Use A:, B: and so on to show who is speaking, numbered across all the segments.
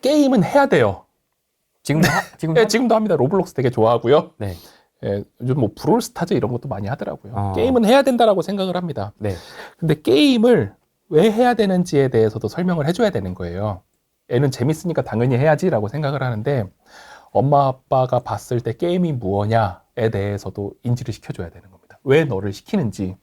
A: 게임은 해야 돼요.
B: 지금도
A: 네, 지금도 합니다. 로블록스 되게 좋아하고요.
B: 네.
A: 예, 요즘 뭐 브롤스타즈 이런 것도 많이 하더라고요. 게임은 해야 된다라고 생각을 합니다.
B: 네.
A: 근데 게임을 왜 해야 되는지에 대해서도 설명을 해줘야 되는 거예요. 애는 재밌으니까 당연히 해야지라고 생각을 하는데 엄마 아빠가 봤을 때 게임이 무엇냐에 대해서도 인지를 시켜줘야 되는 겁니다. 왜 너를 시키는지,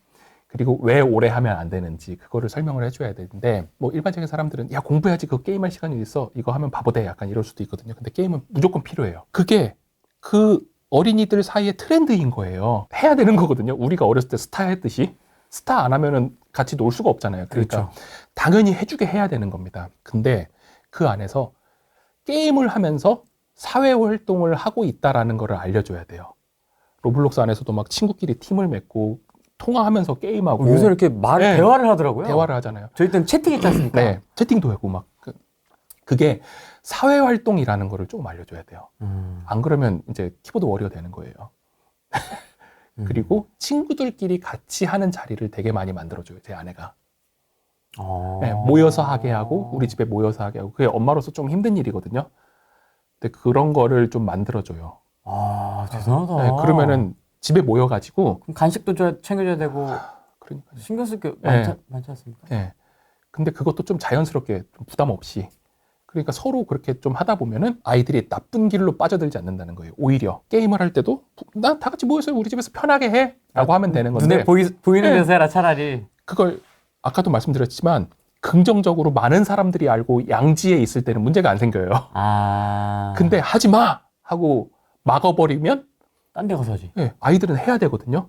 A: 그리고 왜 오래 하면 안 되는지 그거를 설명을 해줘야 되는데, 뭐 일반적인 사람들은 야 공부해야지, 그거 게임할 시간이 있어, 이거 하면 바보 돼, 약간 이럴 수도 있거든요. 근데 게임은 무조건 필요해요. 그게 그 어린이들 사이의 트렌드인 거예요. 해야 되는 거거든요. 우리가 어렸을 때 스타 했듯이. 스타 안 하면은 같이 놀 수가 없잖아요. 그러니까
B: 그렇죠.
A: 당연히 해주게 해야 되는 겁니다. 근데 그 안에서 게임을 하면서 사회활동을 하고 있다라는 거를 알려줘야 돼요. 로블록스 안에서도 막 친구끼리 팀을 맺고 통화하면서 게임하고
B: 요새 이렇게
A: 네.
B: 대화를 하더라고요.
A: 대화를 하잖아요.
B: 저희 때는 채팅 있지 않습니까?
A: 네, 채팅도 하고 막 그게 사회활동이라는 거를 조금 알려줘야 돼요. 안 그러면 이제 키보드 워리어 되는 거예요. 그리고 친구들끼리 같이 하는 자리를 되게 많이 만들어줘요, 제 아내가. 네, 모여서 하게 하고, 우리 집에 모여서 하게 하고. 그게 엄마로서 좀 힘든 일이거든요. 근데 그런 거를 좀 만들어줘요.
B: 대단하다.
A: 네, 그러면은 집에 모여가지고.
B: 그럼 간식도 챙겨줘야 되고.
A: 그러니까.
B: 신경 쓸 게
A: 네.
B: 많지 않습니까?
A: 네. 근데 그것도 좀 자연스럽게, 좀 부담 없이. 그러니까 서로 그렇게 좀 하다 보면은 아이들이 나쁜 길로 빠져들지 않는다는 거예요. 오히려 게임을 할 때도 나 다 같이 모여서 우리 집에서 편하게 해 라고 하면 되는 건데,
B: 눈에 보이는 데서 해라 차라리.
A: 그걸 아까도 말씀드렸지만 긍정적으로 많은 사람들이 알고 양지에 있을 때는 문제가 안 생겨요. 근데 하지 마 하고 막아버리면
B: 딴 데 가서 하지.
A: 네, 아이들은 해야 되거든요.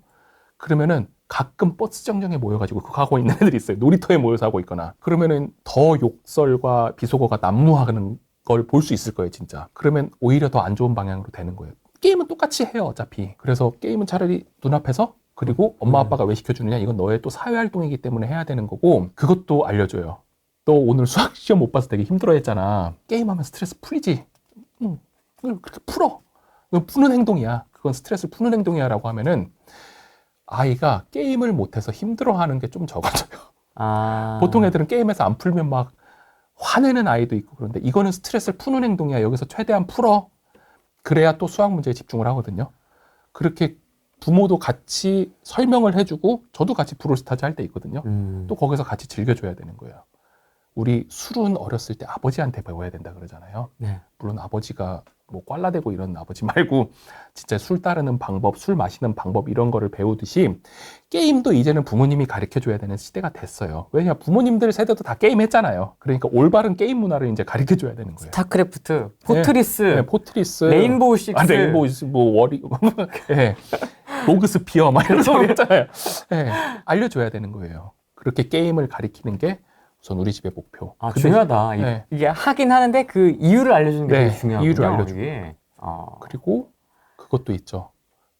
A: 그러면은 가끔 버스 정류장에 모여가지고 그거 하고 있는 애들이 있어요. 놀이터에 모여서 하고 있거나. 그러면은 더 욕설과 비속어가 난무하는 걸 볼 수 있을 거예요, 진짜. 그러면 오히려 더 안 좋은 방향으로 되는 거예요. 게임은 똑같이 해요, 어차피. 그래서 게임은 차라리 눈앞에서, 그리고 엄마 아빠가 왜 시켜주느냐, 이건 너의 또 사회활동이기 때문에 해야 되는 거고, 그것도 알려줘요. 너 오늘 수학 시험 못 봐서 되게 힘들어했잖아. 게임하면 스트레스 풀리지. 그렇게 풀어. 이건 푸는 행동이야. 그건 스트레스를 푸는 행동이야 라고 하면은 아이가 게임을 못해서 힘들어하는 게 좀 적어져요. 보통 애들은 게임에서 안 풀면 막 화내는 아이도 있고, 그런데 이거는 스트레스를 푸는 행동이야. 여기서 최대한 풀어. 그래야 또 수학 문제에 집중을 하거든요. 그렇게 부모도 같이 설명을 해주고, 저도 같이 브롤스타즈 할 때 있거든요. 또 거기서 같이 즐겨줘야 되는 거예요. 우리 술은 어렸을 때 아버지한테 배워야 된다 그러잖아요.
B: 네.
A: 물론 아버지가 뭐 꽐라대고 이런 아버지 말고 진짜 술 따르는 방법, 술 마시는 방법 이런 거를 배우듯이 게임도 이제는 부모님이 가르쳐줘야 되는 시대가 됐어요. 왜냐, 부모님들 세대도 다 게임 했잖아요. 그러니까 올바른 게임 문화를 이제 가르쳐줘야 되는 거예요.
B: 스타크래프트, 포트리스,
A: 네, 포트리스,
B: 레인보우 식스,
A: 레인보우 뭐 워리, 네, 로그스피어 막 이런 소리 했잖아요. 네, 알려줘야 되는 거예요. 그렇게 게임을 가르치는 게 우선 우리 집의 목표.
B: 중요하다.
A: 네.
B: 이게 하긴 하는데 그 이유를 알려주는 게
A: 네,
B: 되게 중요하군요.
A: 이유를 알려주고. 그리고 그것도 있죠.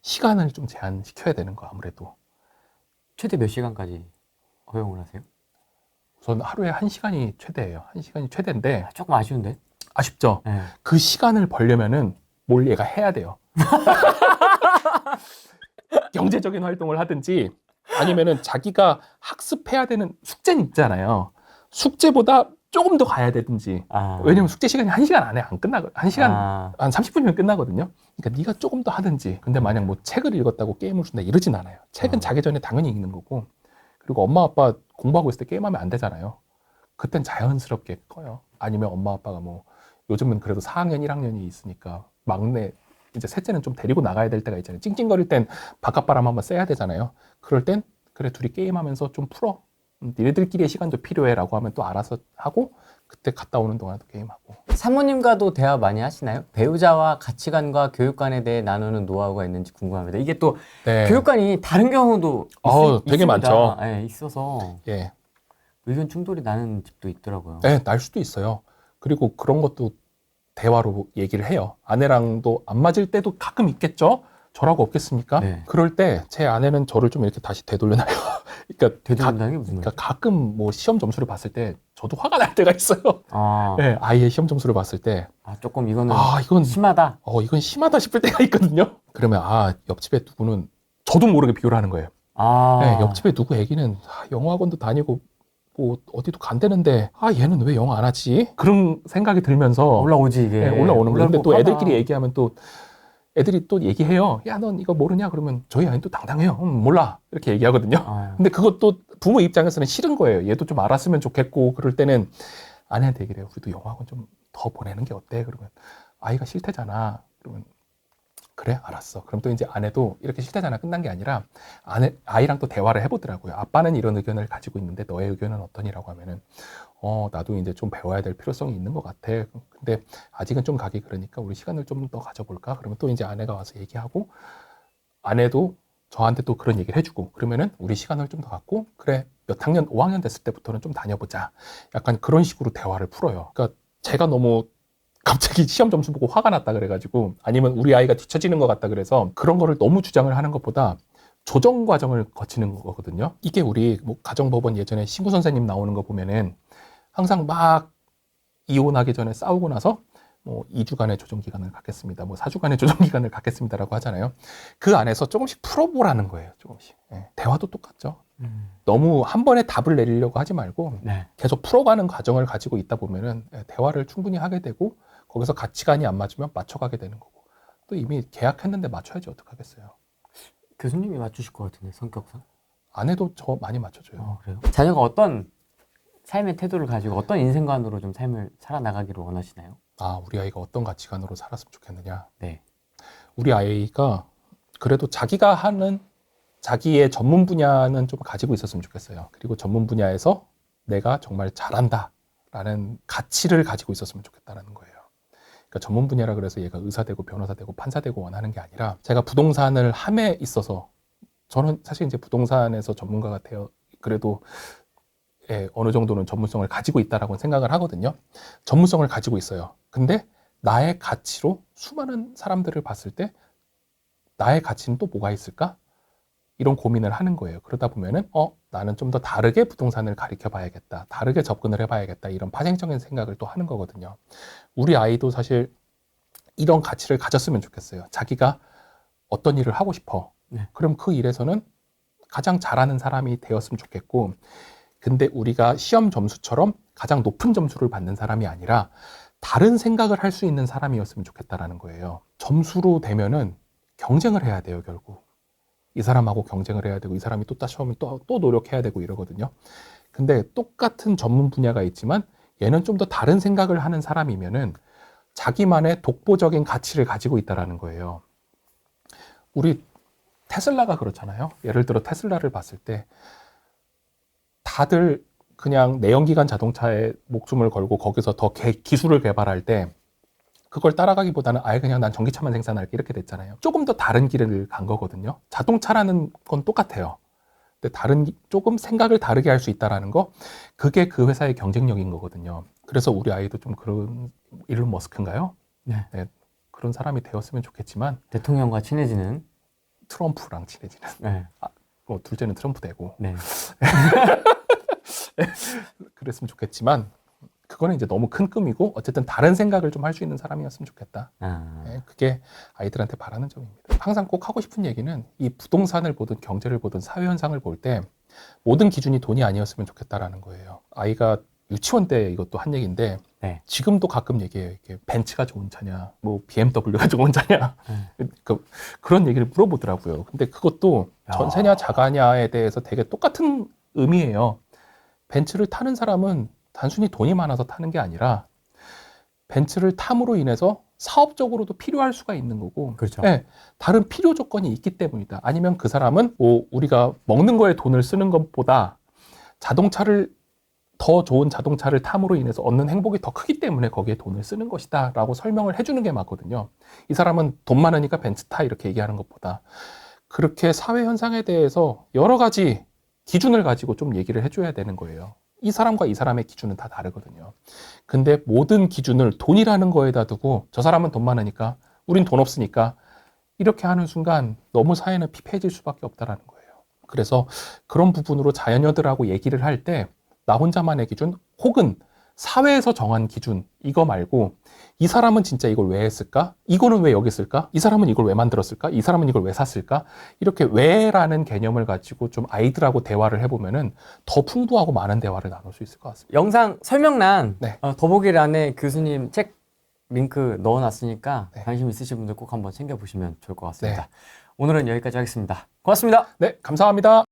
A: 시간을 좀 제한시켜야 되는 거, 아무래도.
B: 최대 몇 시간까지 허용을 하세요?
A: 우선 하루에 1시간이 최대예요. 1시간이 최대인데.
B: 조금 아쉬운데?
A: 아쉽죠?
B: 네.
A: 그 시간을 벌려면은 뭘 얘가 해야 돼요. 경제적인 활동을 하든지, 아니면은 자기가 학습해야 되는 숙제는 있잖아요. 숙제보다 조금 더 가야 되든지. 왜냐면 숙제 시간이 1시간 안에 안 끝나거든요. 1시간 한 30분이면 끝나거든요. 그러니까 네가 조금 더 하든지. 근데 만약 뭐 책을 읽었다고 게임을 준다 이러진 않아요. 책은 자기 전에 당연히 읽는 거고. 그리고 엄마 아빠 공부하고 있을 때 게임하면 안 되잖아요. 그땐 자연스럽게 꺼요. 아니면 엄마 아빠가 뭐 요즘은 그래도 4학년 1학년이 있으니까 막내 이제 셋째는 좀 데리고 나가야 될 때가 있잖아요. 찡찡거릴 땐 바깥바람 한번 쐬야 되잖아요. 그럴 땐 그래, 둘이 게임하면서 좀 풀어. 니네들끼리의 시간도 필요해 라고 하면 또 알아서 하고, 그때 갔다 오는 동안도 게임하고.
B: 사모님과도 대화 많이 하시나요? 배우자와 가치관과 교육관에 대해 나누는 노하우가 있는지 궁금합니다. 이게 또
A: 네.
B: 교육관이 다른 경우도
A: 되게
B: 있습니다.
A: 많죠.
B: 네, 있어서
A: 예.
B: 의견 충돌이 나는 집도 있더라고요.
A: 네, 날 수도 있어요. 그리고 그런 것도 대화로 얘기를 해요. 아내랑도 안 맞을 때도 가끔 있겠죠? 저라고 없겠습니까?
B: 네.
A: 그럴 때 제 아내는 저를 좀 이렇게 다시 되돌려놔요. 그러니까
B: 되돌린다는 게 무슨 말이에요?
A: 그러니까 가끔 뭐 시험 점수를 봤을 때 저도 화가 날 때가 있어요. 네, 아이의 시험 점수를 봤을 때
B: 조금 이거는
A: 이건
B: 심하다.
A: 이건 심하다 싶을 때가 있거든요. 그러면 옆집에 누구는 저도 모르게 비교를 하는 거예요. 네, 옆집에 누구 애기는 영어학원도 다니고 뭐 어디도 간대는데 얘는 왜 영어 안 하지? 그런 생각이 들면서
B: 올라오지 이게.
A: 네, 올라오는 거예요. 근데 또
B: 올라올
A: 애들끼리
B: 법하다.
A: 얘기하면 또 애들이 또 얘기해요. 야, 넌 이거 모르냐? 그러면 저희 아이는 또 당당해요. 몰라. 이렇게 얘기하거든요. 근데 그것도 부모 입장에서는 싫은 거예요. 얘도 좀 알았으면 좋겠고 그럴 때는 아내한테 얘기를 해요. 우리도 영어학원 좀 더 보내는 게 어때? 그러면 아이가 싫대잖아. 그러면 그래? 알았어. 그럼 또 이제 아내도 이렇게 싫대잖아. 끝난 게 아니라 아이랑 또 대화를 해보더라고요. 아빠는 이런 의견을 가지고 있는데 너의 의견은 어떠니라고 하면은 나도 이제 좀 배워야 될 필요성이 있는 것 같아. 근데 아직은 좀 가기 그러니까 우리 시간을 좀 더 가져볼까? 그러면 또 이제 아내가 와서 얘기하고 아내도 저한테 또 그런 얘기를 해주고 그러면은 우리 시간을 좀 더 갖고 그래 몇 학년 5학년 됐을 때부터는 좀 다녀보자. 약간 그런 식으로 대화를 풀어요. 그러니까 제가 너무 갑자기 시험 점수 보고 화가 났다 그래가지고 아니면 우리 아이가 뒤처지는 것 같다 그래서 그런 거를 너무 주장을 하는 것보다 조정 과정을 거치는 거거든요. 이게 우리 뭐 가정법원 예전에 신구 선생님 나오는 거 보면은 항상 막 이혼하기 전에 싸우고 나서 뭐 2주간의 조정 기간을 갖겠습니다. 뭐 4주간의 조정 기간을 갖겠습니다라고 하잖아요. 그 안에서 조금씩 풀어보라는 거예요. 조금씩. 대화도 똑같죠. 너무 한 번에 답을 내리려고 하지 말고
B: 네.
A: 계속 풀어가는 과정을 가지고 있다 보면은 대화를 충분히 하게 되고 거기서 가치관이 안 맞으면 맞춰가게 되는 거고 또 이미 계약했는데 맞춰야지 어떡하겠어요.
B: 교수님이 맞추실 것 같은데 성격상.
A: 아내도 저 많이 맞춰줘요.
B: 그래요? 자녀가 어떤 삶의 태도를 가지고 어떤 인생관으로 좀 삶을 살아나가기를 원하시나요?
A: 우리 아이가 어떤 가치관으로 살았으면 좋겠느냐.
B: 네.
A: 우리 아이가 그래도 자기가 하는 자기의 전문 분야는 좀 가지고 있었으면 좋겠어요. 그리고 전문 분야에서 내가 정말 잘한다라는 가치를 가지고 있었으면 좋겠다는 거예요. 그러니까 전문 분야라 그래서 얘가 의사 되고 변호사 되고 판사 되고 원하는 게 아니라 제가 부동산을 함에 있어서 저는 사실 이제 부동산에서 전문가가 되어 그래도 어느 정도는 전문성을 가지고 있다라고 생각을 하거든요. 전문성을 가지고 있어요. 근데 나의 가치로 수많은 사람들을 봤을 때 나의 가치는 또 뭐가 있을까? 이런 고민을 하는 거예요. 그러다 보면은 나는 좀 더 다르게 부동산을 가리켜 봐야겠다. 다르게 접근을 해봐야겠다. 이런 파생적인 생각을 또 하는 거거든요. 우리 아이도 사실 이런 가치를 가졌으면 좋겠어요. 자기가 어떤 일을 하고 싶어.
B: 네.
A: 그럼 그 일에서는 가장 잘하는 사람이 되었으면 좋겠고 근데 우리가 시험 점수처럼 가장 높은 점수를 받는 사람이 아니라 다른 생각을 할 수 있는 사람이었으면 좋겠다라는 거예요. 점수로 되면은 경쟁을 해야 돼요, 결국. 이 사람하고 경쟁을 해야 되고 이 사람이 또 시험을 또 노력해야 되고 이러거든요. 근데 똑같은 전문 분야가 있지만 얘는 좀 더 다른 생각을 하는 사람이면은 자기만의 독보적인 가치를 가지고 있다라는 거예요. 우리 테슬라가 그렇잖아요. 예를 들어 테슬라를 봤을 때 다들 그냥 내연기관 자동차에 목숨을 걸고 거기서 더 기술을 개발할 때 그걸 따라가기보다는 아예 그냥 난 전기차만 생산할게 이렇게 됐잖아요. 조금 더 다른 길을 간 거거든요. 자동차라는 건 똑같아요. 근데 조금 생각을 다르게 할 수 있다라는 거 그게 그 회사의 경쟁력인 거거든요. 그래서 우리 아이도 좀 그런 일론 머스크인가요?
B: 네.
A: 그런 사람이 되었으면 좋겠지만
B: 대통령과 친해지는.
A: 트럼프랑 친해지는
B: 네.
A: 둘째는 트럼프 되고
B: 네.
A: 그랬으면 좋겠지만 그거는 이제 너무 큰 꿈이고 어쨌든 다른 생각을 좀 할 수 있는 사람이었으면 좋겠다. 그게 아이들한테 바라는 점입니다. 항상 꼭 하고 싶은 얘기는 이 부동산을 보든 경제를 보든 사회 현상을 볼 때 모든 기준이 돈이 아니었으면 좋겠다라는 거예요. 아이가 유치원 때 이것도 한 얘기인데
B: 네.
A: 지금도 가끔 얘기해요. 이게 벤츠가 좋은 차냐, 뭐 BMW가 좋은 차냐 그런 얘기를 물어보더라고요. 근데 그것도 전세냐 자가냐에 대해서 되게 똑같은 의미예요. 벤츠를 타는 사람은 단순히 돈이 많아서 타는 게 아니라 벤츠를 탐으로 인해서 사업적으로도 필요할 수가 있는 거고
B: 그렇죠.
A: 네, 다른 필요 조건이 있기 때문이다. 아니면 그 사람은 우리가 먹는 거에 돈을 쓰는 것보다 더 좋은 자동차를 탐으로 인해서 얻는 행복이 더 크기 때문에 거기에 돈을 쓰는 것이다 라고 설명을 해주는 게 맞거든요. 이 사람은 돈 많으니까 벤츠 타 이렇게 얘기하는 것보다 그렇게 사회 현상에 대해서 여러 가지 기준을 가지고 좀 얘기를 해줘야 되는 거예요. 이 사람과 이 사람의 기준은 다 다르거든요. 근데 모든 기준을 돈이라는 거에다 두고 저 사람은 돈 많으니까 우린 돈 없으니까 이렇게 하는 순간 너무 사회는 피폐해질 수밖에 없다라는 거예요. 그래서 그런 부분으로 자녀들하고 얘기를 할 때 나 혼자만의 기준 혹은 사회에서 정한 기준 이거 말고 이 사람은 진짜 이걸 왜 했을까? 이거는 왜 여기 쓸까? 이 사람은 이걸 왜 만들었을까? 이 사람은 이걸 왜 샀을까? 이렇게 왜라는 개념을 가지고 좀 아이들하고 대화를 해보면은 더 풍부하고 많은 대화를 나눌 수 있을 것 같습니다.
B: 영상 설명란
A: 네.
B: 더보기란에 교수님 책 링크 넣어놨으니까
A: 네.
B: 관심 있으신 분들 꼭 한번 챙겨보시면 좋을 것 같습니다.
A: 네.
B: 오늘은 여기까지 하겠습니다. 고맙습니다.
A: 네, 감사합니다.